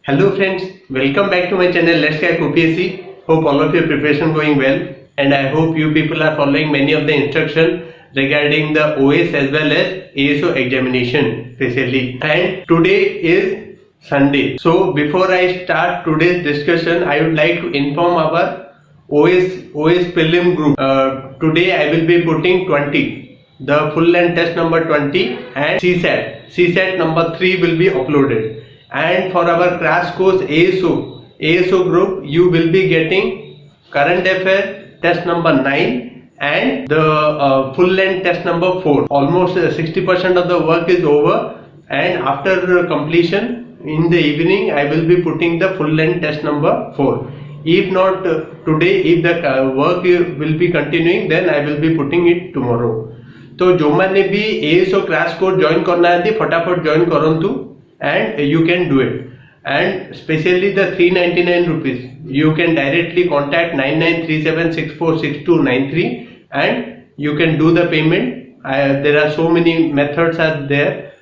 Hello friends, welcome back to my channel Let's Crack OPSC. Hope all of your preparation going well, and I hope you people are following many of the instructions regarding the OS as well as ASO examination especially. And today is Sunday. So before I start today's discussion, I would like to inform our OS prelim group. Today I will be putting 20. The full length test number 20 and CSAT number 3 will be uploaded. And for our crash course ASO group, you will be getting current affair test number 9 and the full length test number 4. Almost 60% of the work is over, and after completion in the evening I will be putting the full length test number 4. If not today, if the work will be continuing, then I will be putting it tomorrow. तो जो मैंने भी ASO crash course join करना है फटाफट join करंतु, and you can do it. And especially the 399 rupees, you can directly contact 9937646293 and you can do the payment. There are so many methods are there.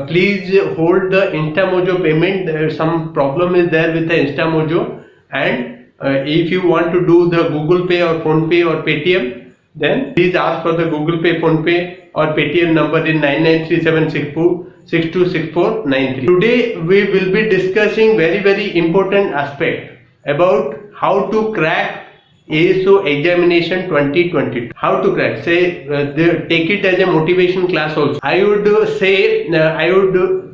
Please hold the Instamojo payment. Some problem is there with the Instamojo, and if you want to do the Google Pay or Phone Pay or Paytm, then please ask for the Google Pay, Phone Pay or Paytm number in 993764629493. Today we will be discussing very important aspect about how to crack ASO examination 2022. How to crack? Take it as a motivation class also. I would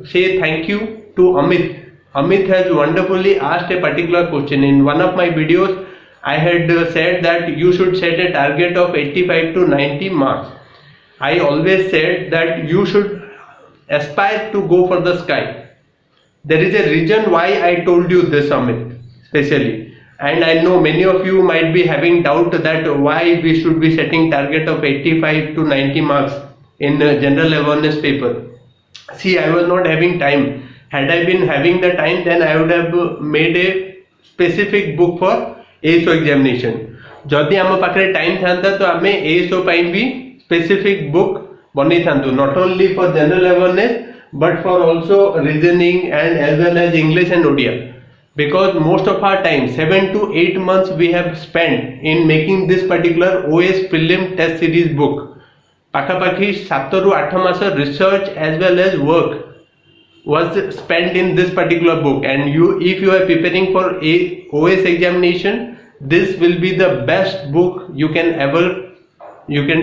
say thank you to Amit. Amit has wonderfully asked a particular question. In one of my videos, I had said that you should set a target of 85 to 90 marks. I always said that you should aspire to go for the sky. There is a reason why I told you this, Amit, especially. And I know many of you might be having doubt that why we should be setting target of 85 to 90 marks in general awareness paper. See, I was not having time. Had I been having the time, then I would have made a specific book for ASO examination. जदि आम पाखे time था तो आम ASO भी specific book बनी था, not only for general awareness but for also reasoning and as well as English and Odia, because most of our time 7 to 8 months we have spent in making this particular OS prelim test series book. पाखापाखी 7 to 8 mass research as well as work was spent in this particular book, and if you are preparing for a OS examination, this will be the best book you can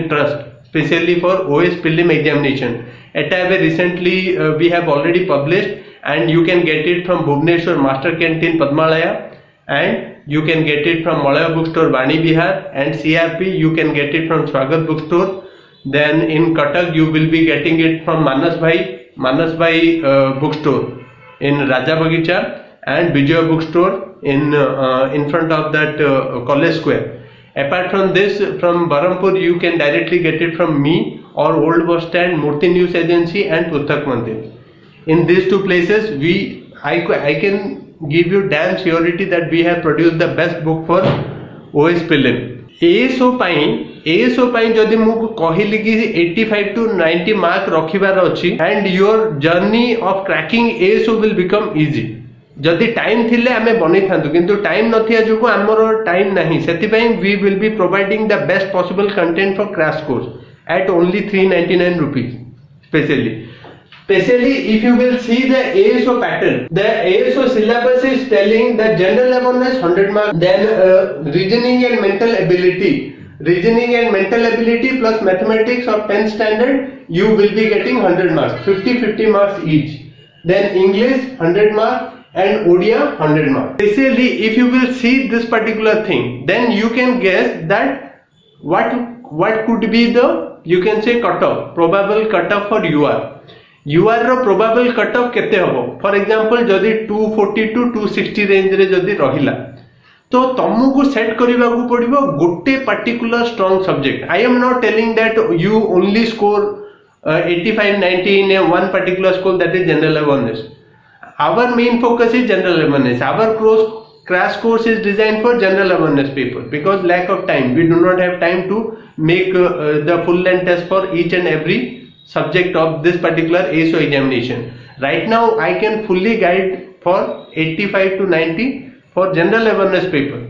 trust, especially for OS prelim examination. Recently we have already published, and you can get it from Bhubaneswar Master Canteen Padmalaya, and you can get it from Malaya Bookstore Bani Bihar, and CRP you can get it from Swagat Bookstore. Then in Cuttack you will be getting it from Manas Bhai bookstore in Raja Bagicha, and BISHOYI bookstore in front of that College Square. Apart from this, from Barampur you can directly get it from me or Old Bus Stand, Murthy News Agency and Puthak Mandir. In these two places I can give you damn surety that we have produced the best book for OS prelim. ASO पाई जदि मु कहली कि 85 to 90 mark रखिबार अछि, and your journey of cracking ASO will become easy. जदि time थिले आमे बनै थांतु, किंतु टाइम नथिया जोगु हमर टाइम नाही, सेति पई we will be providing the best possible content for crash course at only 399 rupees. Especially if you will see the ASO pattern, the ASO syllabus is telling that general awareness 100 marks, then reasoning and mental ability plus mathematics of 10th standard, you will be getting 100 marks, 50 marks each. Then English 100 marks and Odia 100 marks. Basically, if you will see this particular thing, then you can guess that what could be the, you can say, cutoff, probable cutoff for UR. UR row probable cutoff केते हबो? For example, जदि 240 to 260 range रे जदि रहिला, तो तुमको set करबा को पड़िबो गोटे particular strong subject. I am not telling that you only score 85-90 in a one particular school, that is general awareness. Our main focus is general awareness. Our crash course is designed for general awareness paper, because lack of time, we do not have time to make the full length test for each and every subject of this particular ASO examination. Right now I can fully guide for 85 to 90 for general awareness paper.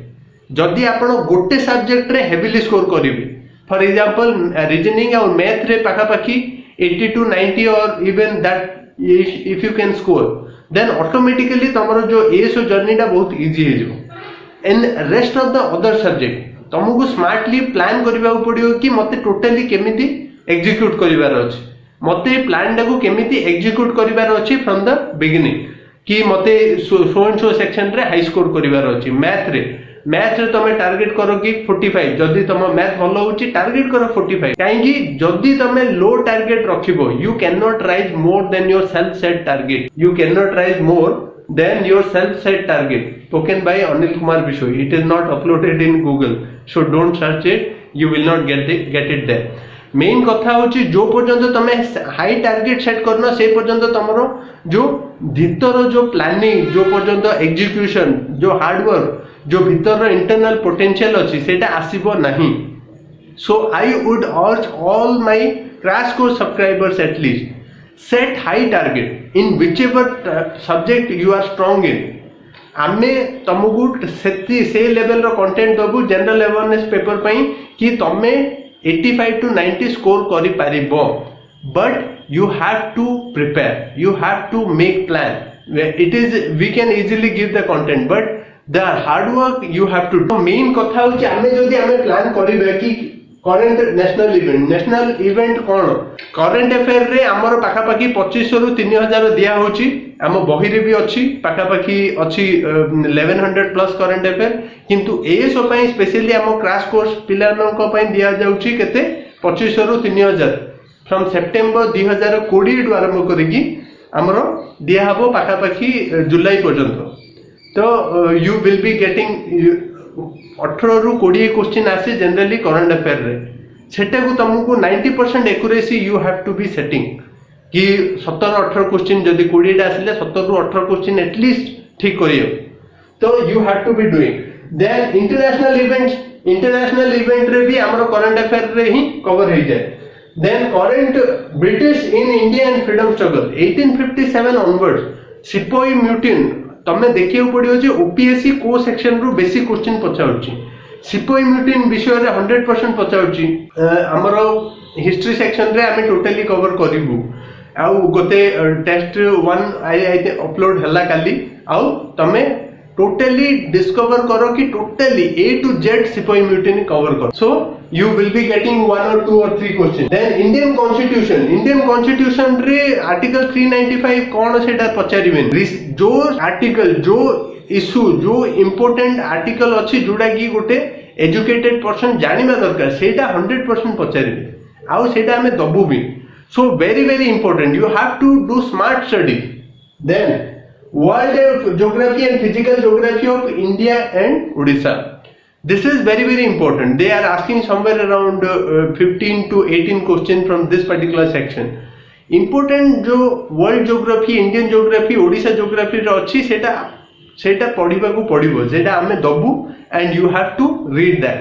जदि आपण गोटे subject रे heavily score करिवे, for example reasoning और math रे पाखापाखी 80 to 90 और even that if you can score, then automatically तमरो जो एएसओ जर्नी टा बहुत इजी हो जाओ। In rest of the other subject तुमको स्मार्टली प्लान करबा पड़ियो कि मते टोटली केमिति एग्जीक्यूट करिवार अछि, मते प्लान टा को केमिति एग्जीक्यूट करिवार अछि फ्रॉम द बिगिनिंग, कि मते सो एंड सो सेक्शन रे हाई स्कोर करिवार अछि। मैथ रे तमे टारगेट करो कि 45, जदि तुम मैथ भलो होची टारगेट करो 45, काहेकि जदि तमे लो टारगेट रखिबो you can not rise more than your self set target, you can not rise more than your self set target, spoken by Anil Kumar Bishoyi. It is not uploaded in Google, so don't search it, you will not get it there. Main कथा होची जो पर्यंत तमे high target set करना से पर्यंत तमरो जो भीतर जो प्लानिंग, जो पर्यंत एग्जीक्यूशन, जो हार्डवर्क, जो भीतर इंटरनल पोटेंशियल अच्छी सेटा आसीबो नहीं। So I would urge all my crash course subscribers at least set high target in whichever subject you are strong in. आमे तुमको से लेवल रो कंटेंट दबु जनरल अवेयरनेस पेपर पई कि तमे 85 to 90 स्कोर करि पारिबो, but you have to prepare, you have to make plan. It is we can easily give the content but the hard work you have to do. Main कथा होची आमे जदी आमे प्लान करिबा कि करंट नेशनल इवेंट कोन current affair रे हमर पाखा पाखी 2500 रु 3000 दिया होची, हम बही रे भी अछि पाखा पाखी अछि 1100 प्लस करंट अफेयर, किंतु एएसओ पई स्पेशली हम क्रैश कोर्स पिलानन को पई दिया जाउची केते 2500 रु 3000 फ्रॉम सेप्टेम्बर 2020 रु आरंभ करिकी हमरो दिया हबो पाखा पाखी जुलाई पर्यंत। तो यू विल बी गेटिंग 18 रु 20 क्वेश्चन आसे जनरली करंट अफेयर रे, सेटा को तुमको 90% accuracy you have to be setting कि 17-18 क्वेश्चन जदि 20 आसिले 17 रु 18 क्वेश्चन एटलीस्ट ठीक करियो, तो you have to be doing. Then international event रे भी हमरो करंट अफेयर रे ही कवर हो जाए। Then current British in India and freedom struggle 1857 onwards, sepoy mutiny तमे देखियो पड़ियो जे ओपीएससी को सेक्शन रु बेसी क्वेश्चन पचाउची, सिपोई म्यूटिन विषय रे 100% पचाउची। हमरो हिस्ट्री सेक्शन रे हमें टोटली कवर करिवु, आउ गोटे टेस्ट 1 आई अपलोड हला काली, आउ तमे टोटली डिस्कवर करो कि totally A to Z sepoy mutiny cover करो। So you will be getting 1 or 2 or 3 question. Then Indian constitution रे आर्टिकल 395 कोन सेटा पचारिबेन, जो आर्टिकल जो इशू जो इंपोर्टेंट आर्टिकल अछि जोडा कि गोटे एजुकेटेड पर्सन जानिबा दरकार सेटा 100% पचारिबे, आउ सेटा हमें दबु भी। So very important, you have to do smart study. Then World Geography and Physical Geography of India and Odisha. This is very important. They are asking somewhere around 15 to 18 questions from this particular section. Important जो World Geography, Indian Geography, Odisha Geography रे अछि सेटा पढिबा को पडिबो, जेटा हमें दबु and you have to read that.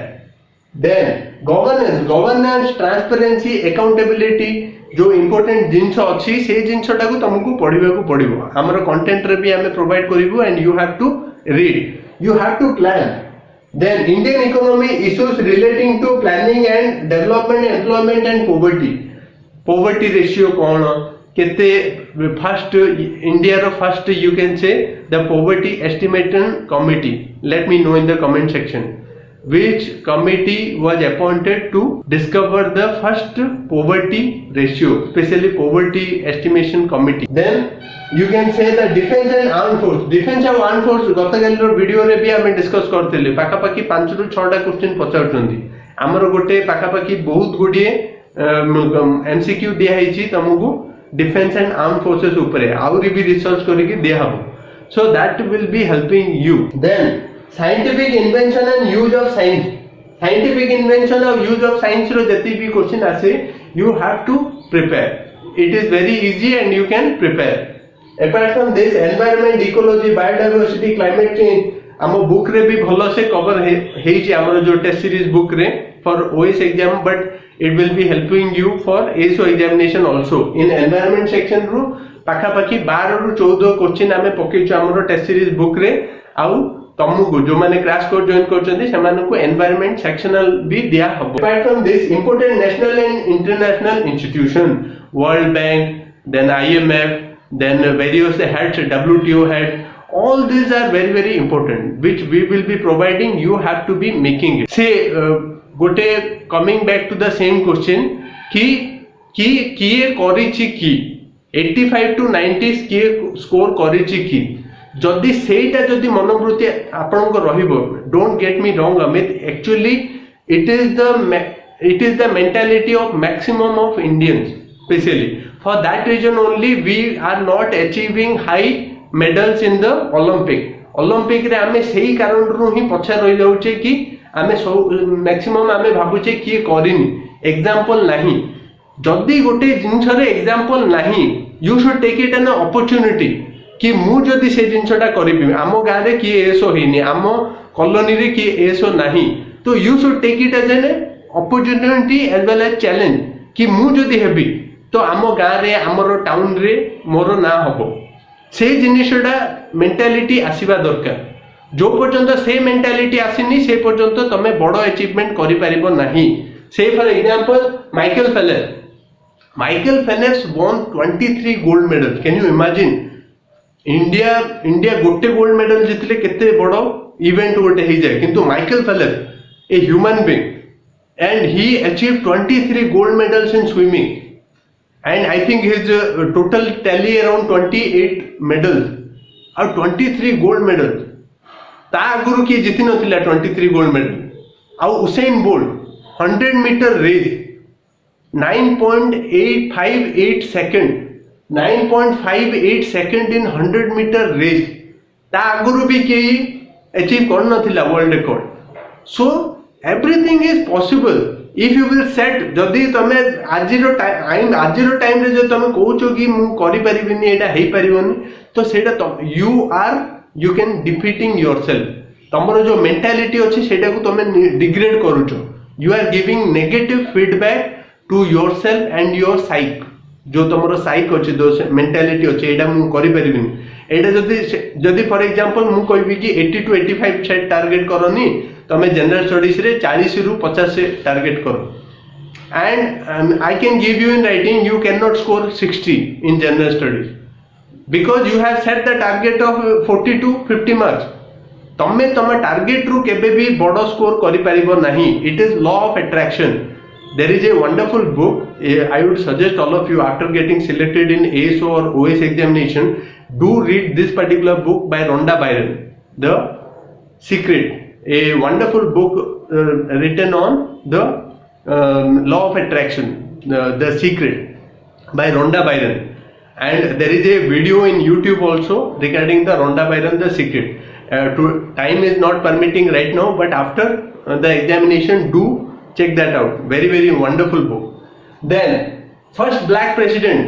Then governance, transparency, accountability जो important जिनस अच्छी से जिनसटा को तुमको पढ़ा को पड़ो। हमर कंटेंट रे भी हमें प्रोवाइड करिवो and you have to read, you have to plan. Then Indian economy issues relating to planning and development, employment and poverty ratio कौन केते, फर्स्ट इंडिया रो first you can say the poverty estimation committee, let me know in the comment section which committee was appointed to discover the first poverty ratio, especially poverty estimation committee. Then you can say the defense and armed force गतकालीर video रे भी हमें discuss करथिले, पाखापाखी 5 रु 6 टा question पचाउछंती। हमर गोटे पाखापाखी बहुत गुडिए MCQ दिया हिची तुमको डिफेंस एंड आर्म्ड फोर्सेस ऊपर आउरी भी रिसर्च करके दिया हबो, so that will be helping you. Then scientific invention and use of science, scientific invention और use of science रो जति भी क्वेश्चन आसे you have to prepare. It is very easy and you can prepare. Apart from this, environment, ecology, biodiversity, climate change हम book रे भी भलो से cover हेची हमर जो टेस्ट सीरीज बुक रे for OS exam, but it will be helping you for ASO examination also. In environment section रो पाखापाखि 12 ରୁ 14 क्वेश्चन आमे पकेइछु हमरो टेस्ट सीरीज बुक रे आउ तमको जो माने क्रैश कोर्स जॉइन करछन्ती सेमानकु एनवायरनमेंट सेक्शनल भी दिया हबो। Apart from this important national and international institution world bank then IMF then various heads WTO head, all these are very important which we will be providing, you have to be making it. Say gote coming back to the same question ki kiye korichi ki 85 to 90 kiye score korichi ki जदि सेटा जदि मनोवृत्ति आपन को रहिबो, don't get me wrong Amit, actually it is the mentality of maximum of Indians, especially for that reason only we are not achieving high medals in the Olympic रे आमे सेही कारण रु ही पछा रहि जाउचे कि आमे मैक्सिमम आमे भाबुचे कि करिनी एग्जांपल नाही। जदि गोटे जिंस रे एग्जांपल नाही, you should take it an opportunity कि मु जदि से जिनसटा करिबि, आम गाँव रे किए एसो हेनी, आम कॉलोनी रे किए एसो नाही, तो you should take it as an opportunity as well as challenge कि मु जदि हेबी तो आम गाँव रे आमर टाउन रे मोर ना हबो। से जिनिसटा मेंटालिटी आसीबा दरकार। जो पर्यंत से मेंटालिटी आसीनी से पर्यंत तमे बड़ अचीवमेंट करि परिबो नाही। से for example Michael Phelps won 23 gold medal. Can you imagine? India गोटे गोल्ड मेडल जितले केते बड़ो इवेंट गोटे हो जाए, किंतु माइकल फेल्प्स a human being and he achieved 23 gold medals in swimming and I think his total tally around 28 medals और 23 गोल्ड मेडल। ता आगुरु किए जिति नथिला 23 गोल्ड मेडल। आउ Usain Bolt 100 meter race 9.858 second 9.58 second in 100 meter race ता आगुरु भी केही अचीव कर नथिला world record. So everything is possible if you will set. जदि तमे आजिरो टाइम रे जो तमे कहूचो कि मु करि परिबिनी एटा हेई परिबोनी, तो सेटा यू कैन डिफीटिंग योरसेल्फ। तमरो जो मेंटालिटी अछि सेटा को तमे डिग्रेड करूचो, you are giving negative feedback to yourself and your psych. जो तुम साइक अच्छे जो मेंटालिटी अच्छे एटा मु करि परिबिनी, एटा जदि फॉर एग्जांपल मु कहबी कि 80 to 85 सेट टारगेट करनी, तमे जनरल स्टडीज रे 40 ରୁ 50 से टारगेट करो and I can give you in writing you can not score 60 in general studies because you have set the target of 40 to 50 marks. तमे टारगेट रू केबे भी बड़ स्कोर करि परिबो नाही। It is law of attraction. There is a wonderful book. I would suggest all of you after getting selected in ASO or OS examination, do read this particular book by Rhonda Byrne, The Secret. A wonderful book written on the law of attraction, The Secret by Rhonda Byrne. And there is a video in YouTube also regarding the Rhonda Byrne, The Secret. Time is not permitting right now, but after the examination, do check that out. Very wonderful book. Then first black president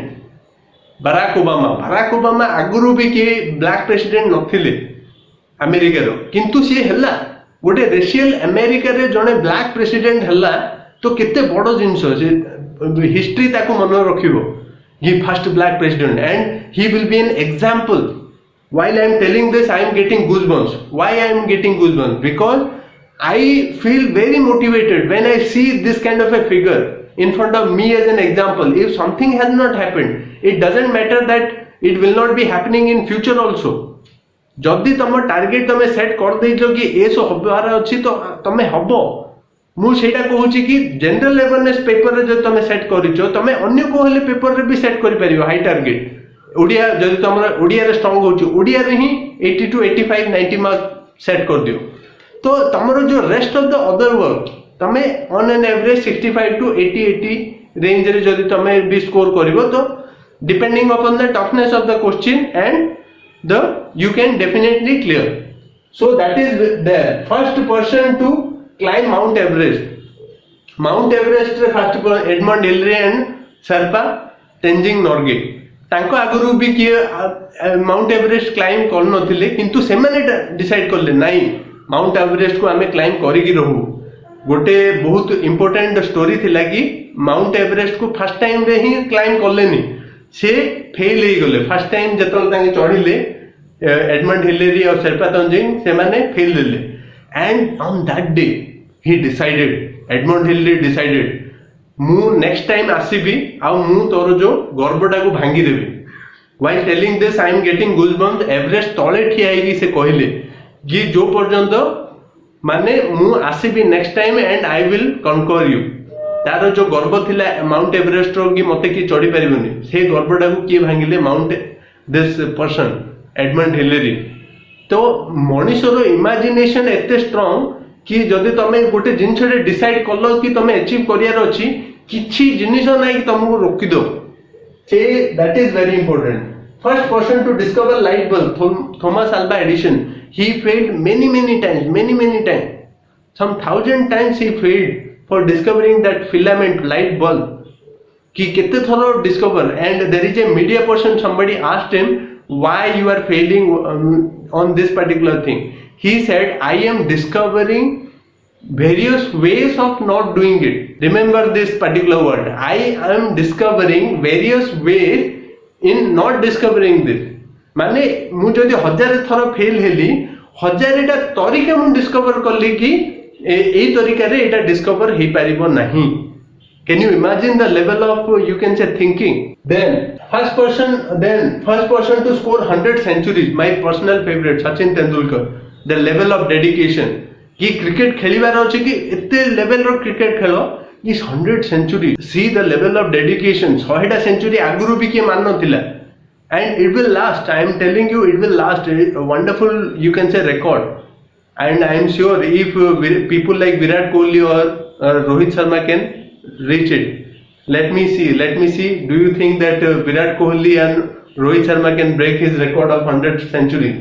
Barack Obama आगुरु भी के black president नथिले America रो, किंतु सी हल्ला गोटे racial America रे जने black president हल्ला तो केते बड़ो जिंस से हिस्ट्री ताको मन रखिबो। he first black president and he will be an example. While I am telling this, I am getting goosebumps. Why I am getting goosebumps? Because I feel very motivated when I see this kind of a figure in front of me as an example. If something has not happened, it doesn't matter that it will not be happening in future also. जदि तुम target तुम set कर देइछो कि एसो हबार अछि तो तुम हबो। मु सेटा कहूची कि जनरल अवेयरनेस पेपर रे जो तुम सेट करिछो, तुम अन्य को हेले पेपर रे भी सेट करि परियो हाई टारगेट। ओडिया जदि तुम ओडिया रे स्ट्रांग होछु, ओडिया रे ही 80 to 85 90 मार्क सेट कर दियो, तो तमरो जो rest of the other work तमे on an average 65 to 80 range रे जदि तमे भी स्कोर करिवो, तो depending upon the toughness of the question and the you can definitely clear. So that is their first person to climb Mount Everest. Mount Everest रे first Edmund Hillary and Sherpa Tenzing Norgay. तांको आगुरु भी किए माउंट एवरेस्ट क्लाइम कर नथिले, किंतु से माने decide करले नाही माउंट एवरेस्ट को आमे क्लाइम करिकी रहू। गोटे बहुत इंपोर्टेंट स्टोरी थिला कि माउंट एवरेस्ट को फर्स्ट टाइम रे ही क्लाइम करलेनी, से फेल हो गले फर्स्ट टाइम जतल चढ़िले एडमंड हिलेरी और शेरपा तंजिंग से माने फेल देले and on that day he decided Edmund Hillary decided मु नेक्स्ट टाइम आसीबी आ मु तोर जो गर्वटा को भांगी देबी while telling this I am getting goosebumps Everest तले ठिया होगी से कहले कि जो पर्यंत माने मु आसीबी next time and I will conquer you तार जो गर्व थिला माउंट एवरेस्ट रो कि मते की चढ़ी परिबनी से गर्वटा को किए भांगिले mount this person Edmund Hillary तो मनुष्यर इमेजिनेशन एते स्ट्रांग कि जदि तमे गोटे जिनछे डिसाइड करलो कि तमे अचीव करियार अछि किछि जिनिस नै कि तुमको रोकी दो से that is very important first person to discover light bulb Thomas Alva Edison he failed many times some 1000 times he failed for discovering that filament light bulb कि कितने थोड़ा discover and there is a media person somebody asked him why you are failing on this particular thing he said I am discovering various ways of not doing it remember this particular word I am discovering various ways in not discovering this माने मु जदि 1000 थर fail heli 1000टा तरीका मु discover करली कि ए तरीका रे एटा डिस्कवर हे परिबो नहीं can you imagine the level of you can say thinking then first person to score 100 centuries my personal favourite Sachin Tendulkar the level of dedication कि क्रिकेट खेलिबार अछि कि एते लेवल रो क्रिकेट खेलो is 100 century see the level of dedication 100टा century आगुरु भी के मान नथिला and it will last I am telling you it will last a wonderful you can say record and I am sure if people like Virat Kohli or Rohit Sharma can reach it let me see do you think that Virat Kohli and Rohit Sharma can break his record of 100 centuries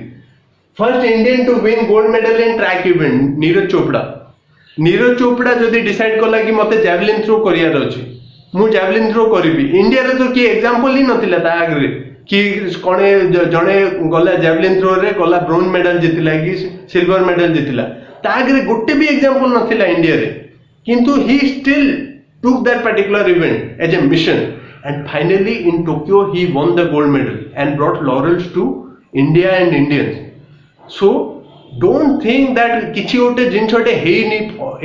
first Indian to win gold medal in track event Neeraj Chopra जदि decide कला कि मते javelin throw करियार अछि मु javelin throw करिबी India रे तो की example ही नथिला ता आगरे कि कणे जणे गला जैवलिन थ्रो रे गला ब्रोंज मेडल जितिला कि सिल्वर मेडल जितिला तागरे गोटे भी एग्जांपल नथिला इंडिया रे किंतु he still took that particular event as a mission and finally in Tokyo he won the gold medal and brought laurels to India and Indians so don't think that किछि ओटे जिनछटे हेइनी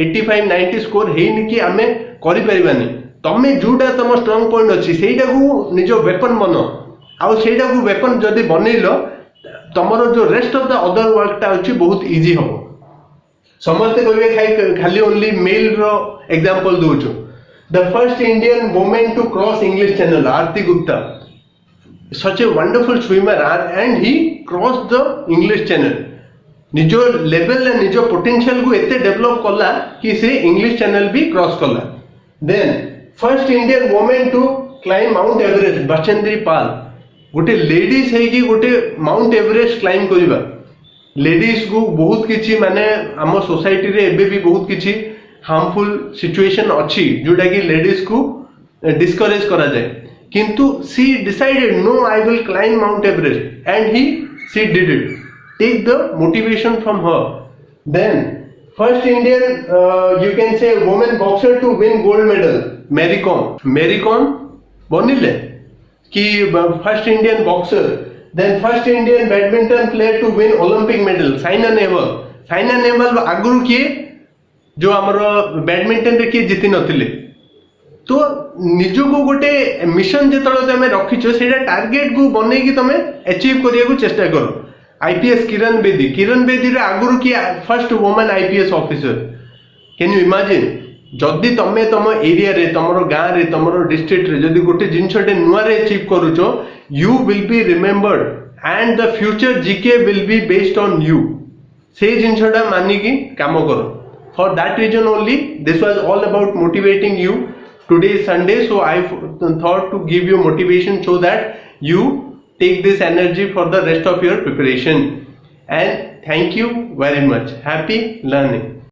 85 90 score हेइनी कि आमे करि परिबानी तमे जुडा तम स्ट्रांग पॉइंट अछि सेइटा को निजो वेपन बनो आउ सेटा को वेपन जदि बनैलो तमरो जो रेस्ट ऑफ द अदर वर्क ता अछि बहुत इजी हो समस्त कहबे खाली ओनली मेल रो एग्जांपल दोचो the first Indian woman to cross English channel Arati Gupta such a wonderful swimmer and he crossed the English channel निजो लेवलและनिजो पोटेंशियल को एते डेवलप करला कि से इंग्लिश चैनल भी क्रॉस करला then first Indian woman to climb Mount Everest Bachendri Pal गोटे ladies है कि गोटे माउंट एवरेस्ट क्लाइम करिबा लेडीज को बहुत किछि माने हम सोसाइटी रे एबे भी बहुत किछि हार्मफुल सिचुएशन अछि जोटा कि लेडीज को डिस्करेज करा जाय किंतु she decided no I will climb Mount Everest and she did it take the motivation from her then first Indian you can say women boxer to win gold medal Mary Kom बनिले कि first Indian boxer then first Indian badminton player to win Olympic medal Saina Nehwal आगुरु किए जो हमरो badminton रे किए जीति नथिले तो निजो को गोटे मिशन जेतलो तमे रखिछो सेटा टारगेट को बनै कि तमे अचीव करिया को चेष्टा करो आईपीएस किरण बेदी रे आगुरु किए first woman IPS officer can you imagine जदि तमे तम एरिया रे तमरो गां रे तमरो डिस्ट्रिक्ट रे जदि गोटे जिनछटे नुआ रे अचीव करूछो you will be remembered and the future GK will be based on you say जिनछटा मानी की काम करो for that reason only this was all about motivating you today is Sunday so I thought to give you motivation so that you take this energy for the rest of your preparation and thank you very much happy learning